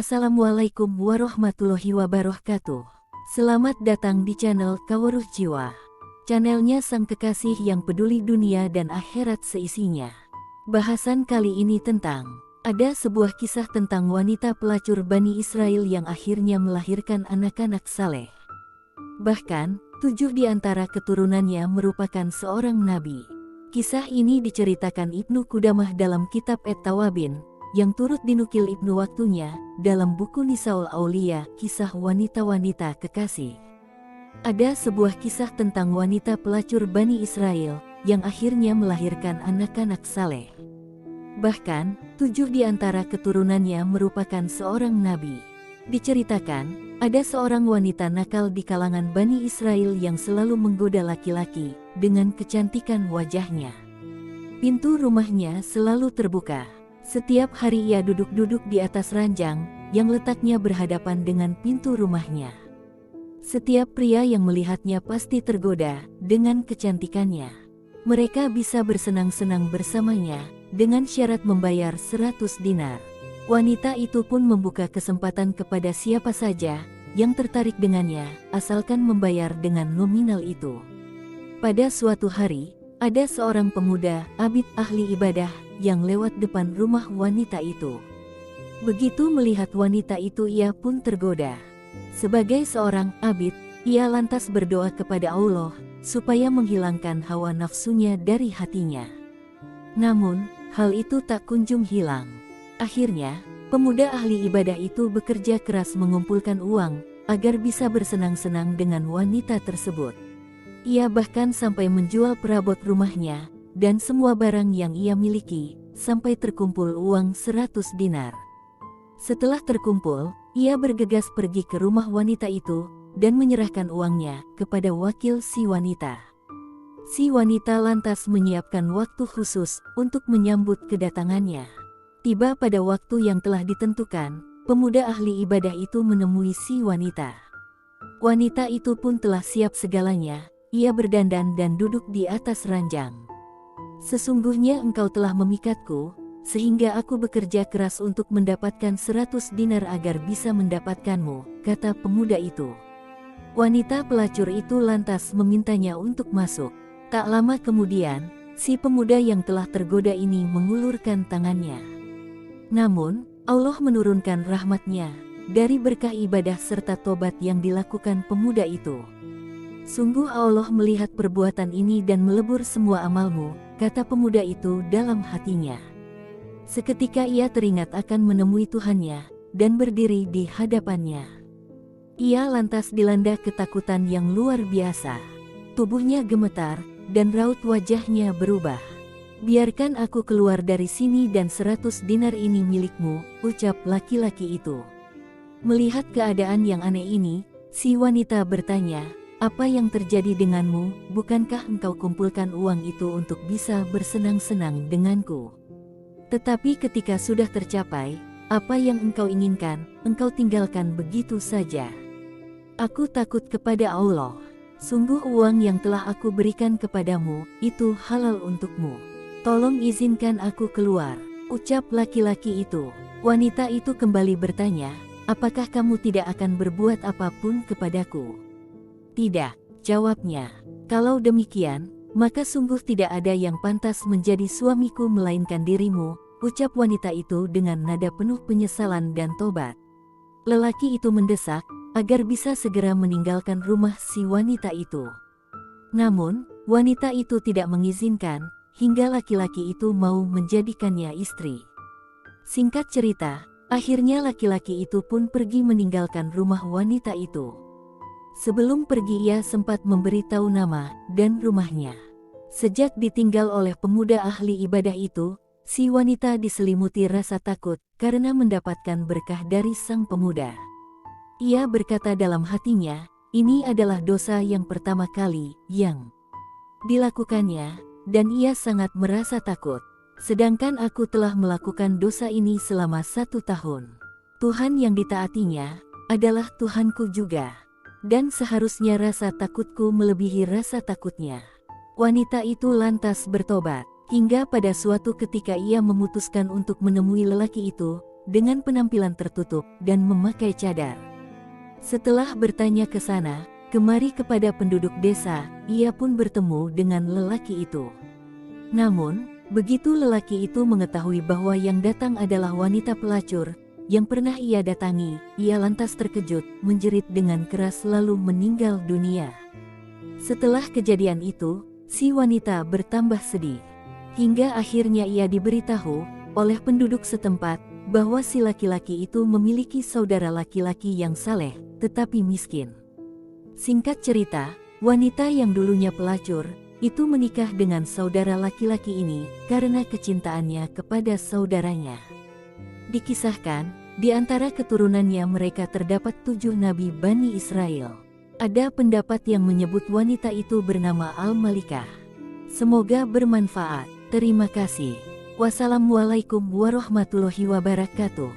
Assalamualaikum warahmatullahi wabarakatuh. Selamat datang di channel Kaweruh Jiwa. Channelnya sang kekasih yang peduli dunia dan akhirat seisinya. Bahasan kali ini tentang ada sebuah kisah tentang wanita pelacur Bani Israel yang akhirnya melahirkan anak-anak saleh. Bahkan, 7 di antara keturunannya merupakan seorang nabi. Kisah ini diceritakan Ibnu Qudamah dalam kitab At-Tawabin, yang turut dinukil Ibnu Waktunya dalam buku Nisaul Aulia, kisah wanita-wanita kekasih. Ada sebuah kisah tentang wanita pelacur Bani Israel yang akhirnya melahirkan anak-anak saleh. Bahkan, 7 di antara keturunannya merupakan seorang nabi. Diceritakan, ada seorang wanita nakal di kalangan Bani Israel yang selalu menggoda laki-laki dengan kecantikan wajahnya. Pintu rumahnya selalu terbuka. Setiap hari ia duduk-duduk di atas ranjang yang letaknya berhadapan dengan pintu rumahnya. Setiap pria yang melihatnya pasti tergoda dengan kecantikannya. Mereka bisa bersenang-senang bersamanya dengan syarat membayar 100 dinar. Wanita itu pun membuka kesempatan kepada siapa saja yang tertarik dengannya, asalkan membayar dengan nominal itu. Pada suatu hari, ada seorang pemuda, abid ahli ibadah, yang lewat depan rumah wanita itu. Begitu melihat wanita itu ia pun tergoda. Sebagai seorang abid, ia lantas berdoa kepada Allah, supaya menghilangkan hawa nafsunya dari hatinya. Namun, hal itu tak kunjung hilang. Akhirnya, pemuda ahli ibadah itu bekerja keras mengumpulkan uang, agar bisa bersenang-senang dengan wanita tersebut. Ia bahkan sampai menjual perabot rumahnya, dan semua barang yang ia miliki, sampai terkumpul uang 100 dinar. Setelah terkumpul, ia bergegas pergi ke rumah wanita itu, dan menyerahkan uangnya kepada wakil si wanita. Si wanita lantas menyiapkan waktu khusus untuk menyambut kedatangannya. Tiba pada waktu yang telah ditentukan, pemuda ahli ibadah itu menemui si wanita. Wanita itu pun telah siap segalanya, ia berdandan dan duduk di atas ranjang. Sesungguhnya engkau telah memikatku, sehingga aku bekerja keras untuk mendapatkan 100 dinar agar bisa mendapatkanmu, kata pemuda itu. Wanita pelacur itu lantas memintanya untuk masuk. Tak lama kemudian, si pemuda yang telah tergoda ini mengulurkan tangannya. Namun, Allah menurunkan rahmatnya, dari berkah ibadah serta tobat yang dilakukan pemuda itu. Sungguh Allah melihat perbuatan ini dan melebur semua amalmu, kata pemuda itu dalam hatinya. Seketika ia teringat akan menemui Tuhannya, dan berdiri di hadapannya. Ia lantas dilanda ketakutan yang luar biasa. Tubuhnya gemetar, dan raut wajahnya berubah. Biarkan aku keluar dari sini dan 100 dinar ini milikmu, ucap laki-laki itu. Melihat keadaan yang aneh ini, si wanita bertanya, apa yang terjadi denganmu? Bukankah engkau kumpulkan uang itu untuk bisa bersenang-senang denganku? Tetapi ketika sudah tercapai, apa yang engkau inginkan, engkau tinggalkan begitu saja. Aku takut kepada Allah. Sungguh uang yang telah aku berikan kepadamu, itu halal untukmu. Tolong izinkan aku keluar, ucap laki-laki itu. Wanita itu kembali bertanya, apakah kamu tidak akan berbuat apapun kepadaku? Tidak, jawabnya. Kalau demikian, maka sungguh tidak ada yang pantas menjadi suamiku melainkan dirimu, ucap wanita itu dengan nada penuh penyesalan dan tobat. Lelaki itu mendesak, agar bisa segera meninggalkan rumah si wanita itu. Namun, wanita itu tidak mengizinkan, hingga laki-laki itu mau menjadikannya istri. Singkat cerita, akhirnya laki-laki itu pun pergi meninggalkan rumah wanita itu. Sebelum pergi ia sempat memberitahu nama dan rumahnya. Sejak ditinggal oleh pemuda ahli ibadah itu, si wanita diselimuti rasa takut karena mendapatkan berkah dari sang pemuda. Ia berkata dalam hatinya, ini adalah dosa yang pertama kali yang dilakukannya, dan ia sangat merasa takut. Sedangkan aku telah melakukan dosa ini selama 1 tahun. Tuhan yang ditaatinya adalah Tuhanku juga. Dan seharusnya rasa takutku melebihi rasa takutnya. Wanita itu lantas bertobat, hingga pada suatu ketika ia memutuskan untuk menemui lelaki itu, dengan penampilan tertutup dan memakai cadar. Setelah bertanya ke sana, kemari kepada penduduk desa, ia pun bertemu dengan lelaki itu. Namun, begitu lelaki itu mengetahui bahwa yang datang adalah wanita pelacur yang pernah ia datangi, ia lantas terkejut, menjerit dengan keras lalu meninggal dunia. Setelah kejadian itu, si wanita bertambah sedih. Hingga akhirnya ia diberitahu oleh penduduk setempat bahwa si laki-laki itu memiliki saudara laki-laki yang saleh, tetapi miskin. Singkat cerita, wanita yang dulunya pelacur, itu menikah dengan saudara laki-laki ini karena kecintaannya kepada saudaranya. Dikisahkan, di antara keturunannya mereka terdapat 7 nabi Bani Israel. Ada pendapat yang menyebut wanita itu bernama Al-Malikah. Semoga bermanfaat. Terima kasih. Wassalamualaikum warahmatullahi wabarakatuh.